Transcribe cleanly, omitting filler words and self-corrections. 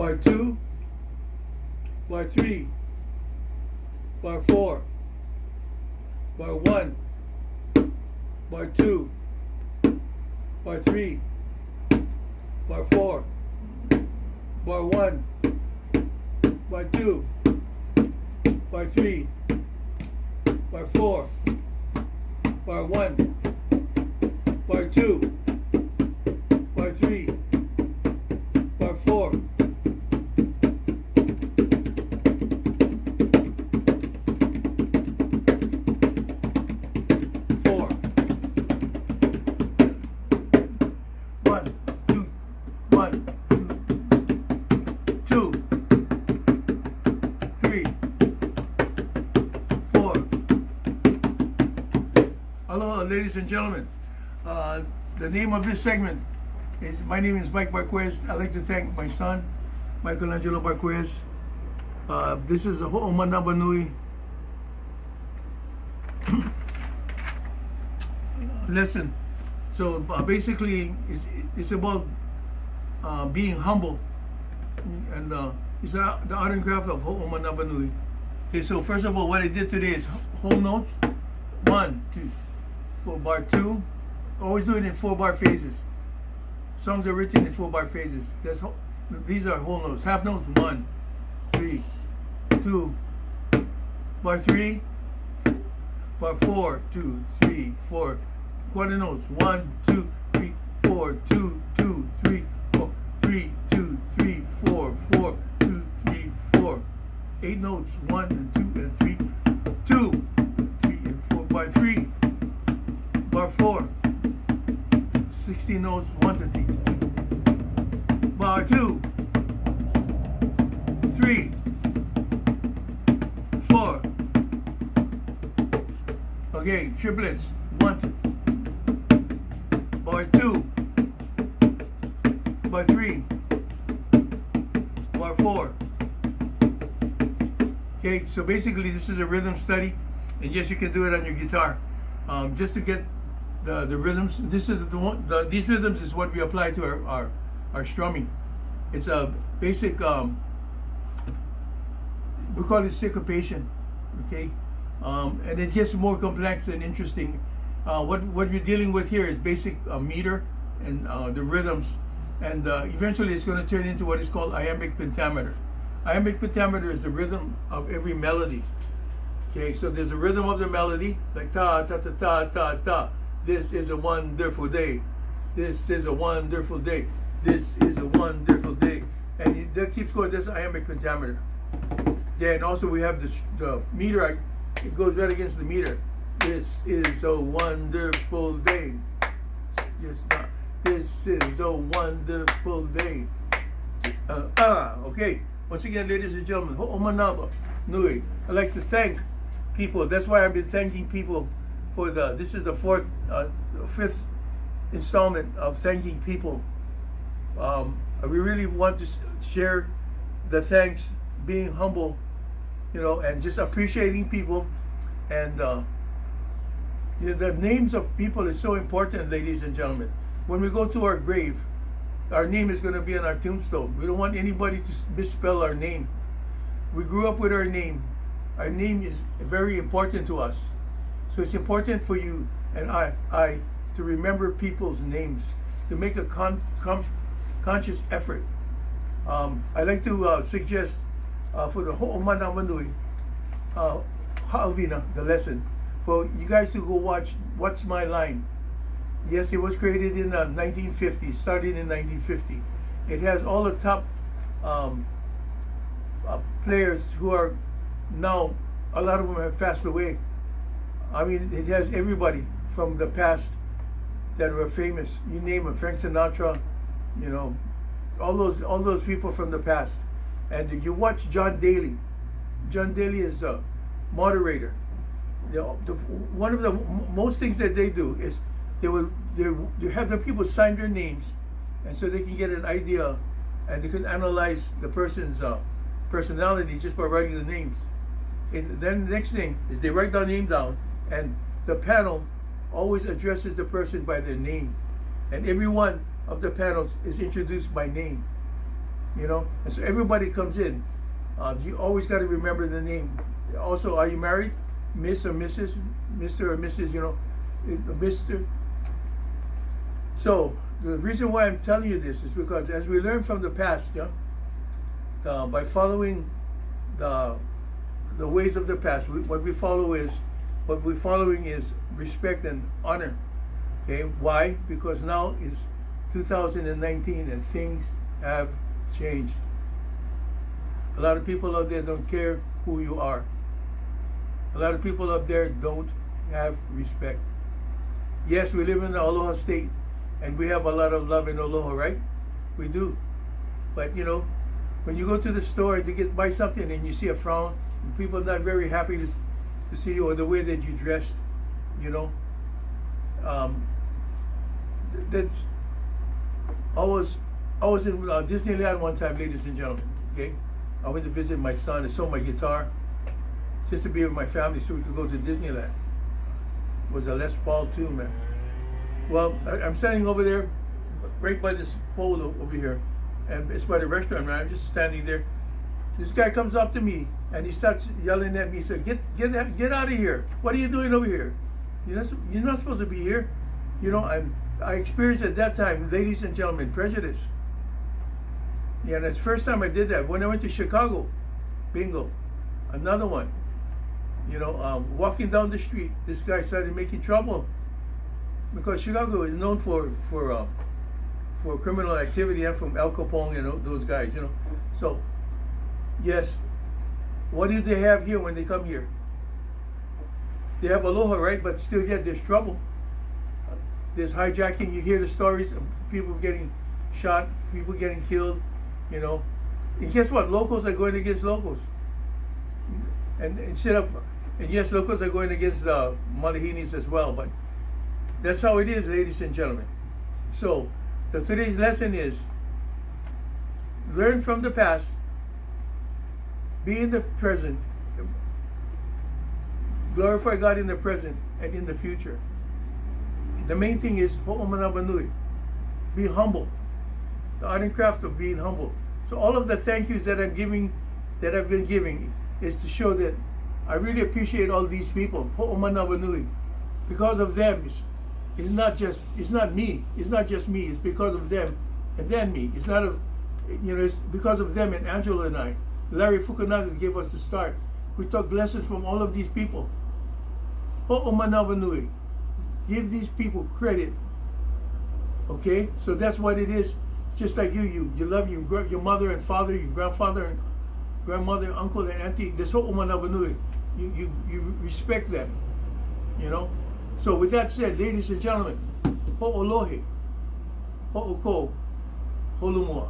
bar 2, bar 3, bar 4, bar 1, bar 2, bar 3, bar 4, bar 1, bar 2, bar 3, bar 4, bar 1, bar 2, bar 3, bar 4. Hello, ladies and gentlemen. The name of this segment is, my name is Mike Barques. I'd like to thank my son, Michelangelo Barques. This is a Ho'omanaba Nui lesson. So basically, it's about being humble, and it's the art and craft of Ho'omanaba Nui. Okay, so first of all, what I did today is whole notes. 1, 2, 4 bar 2. Always do it in 4 bar phases. Songs are written in 4 bar phases. These are whole notes. Half notes. 1, 3, 2, bar 3, bar 4, 2, 3, 4. Quarter notes. 1, 2, 3, 4, 2, 2, 3, 4, 3, 2, 3, 4, 4, 2, 3, 4. 8 notes. 1 and 2 and 3, 2, 3 and 4. Bar 3, bar 4. 16 notes, 1 to 3. Bar 2, 3, 4. Okay, triplets. 1, 2. Bar 2, bar 3, bar 4. Okay, so basically this is a rhythm study, and yes, you can do it on your guitar. Just to get the rhythms. This is the one. These rhythms is what we apply to our strumming. It's a basic. We call it syncopation. Okay, and it gets more complex and interesting. What we're dealing with here is basic meter and the rhythms, and eventually it's going to turn into what is called iambic pentameter. Iambic pentameter is the rhythm of every melody. Okay, so there's a rhythm of the melody, like ta ta ta ta ta ta. This is a wonderful day. This is a wonderful day. This is a wonderful day. And that keeps going. That's iambic pentameter. Yeah, and also we have the meter. It goes right against the meter. This is a wonderful day. Just not. This is a wonderful day. Okay. Once again, ladies and gentlemen, Ho'omanaba Nui. I'd like to thank people. That's why I've been thanking people for this is the fifth installment of thanking people. We really want to share the thanks, being humble, and just appreciating people. And the names of people is so important, ladies and gentlemen. When we go to our grave, our name is going to be on our tombstone. We don't want anybody to misspell our name. We grew up with our name. Our name is very important to us. So it's important for you and I to remember people's names, to make a conscious effort. I'd like to suggest for the Ho'omanaba Nui Ha'avina, the lesson, for you guys to go watch What's My Line. Yes, it was created in 1950, started in 1950. It has all the top players who are now, a lot of them have passed away. I mean, it has everybody from the past that were famous. You name them, Frank Sinatra, all those people from the past. And you watch John Daly. John Daly is a moderator. One of the most things that they do is they have the people sign their names, and so they can get an idea, and they can analyze the person's personality just by writing the names. And then the next thing is they write their name down, and the panel always addresses the person by their name, and every one of the panels is introduced by name. you know. And so everybody comes in. You always got to remember the name. Also, are you married? Miss or Mrs., Mr. or Mrs., you know, Mr. So the reason why I'm telling you this is because as we learn from the past, yeah, by following the ways of the past, what we're following is respect and honor. Okay, why? Because now is 2019 and things have changed. A lot of people out there don't care who you are. A lot of people up there don't have respect. Yes, we live in the Aloha state and we have a lot of love in Aloha, right? We do. But you know, when you go to the store to buy something and you see a frown, and people are not very happy to see you or the way that you dressed, you know, that's I was in Disneyland one time, ladies and gentlemen. Okay, I went to visit my son and sold my guitar just to be with my family so we could go to Disneyland. It was a Les Paul too, man. Well, I'm standing over there, right by this pole over here, and it's by the restaurant, man. I'm just standing there. This guy comes up to me and he starts yelling at me. He said, "Get out of here! What are you doing over here? You're not supposed to be here." You know, I experienced at that time, ladies and gentlemen, prejudice. Yeah, and it's the first time I did that. When I went to Chicago, bingo, another one. You know, walking down the street, this guy started making trouble because Chicago is known for criminal activity and from Al Capone and those guys. You know, so yes, what do they have here when they come here? They have aloha, right? But still, yet there's trouble. There's hijacking. You hear the stories of people getting shot, people getting killed. You know, and guess what? Locals are going against locals, and yes, locals are going against the Malahinis as well. But that's how it is, ladies and gentlemen. So, today's lesson is learn from the past, be in the present, glorify God in the present and in the future. The main thing is ho'omanawanui. Be humble. The art and craft of being humble. So all of the thank yous that I've been giving, is to show that I really appreciate all these people. Ho'omanawanui. Because of them, it's not me. It's not just me. It's because of them and then me. It's not it's because of them and Angela and I. Larry Fukunaga gave us the start. We took lessons from all of these people. Ho'omanawanui. Give these people credit. Okay? So that's what it is. Just like you love your mother and father, your grandfather and grandmother, uncle and auntie. This ho'omanawanui. You respect them. You know? So with that said, ladies and gentlemen, ho'olohe, ho'oko, holumua.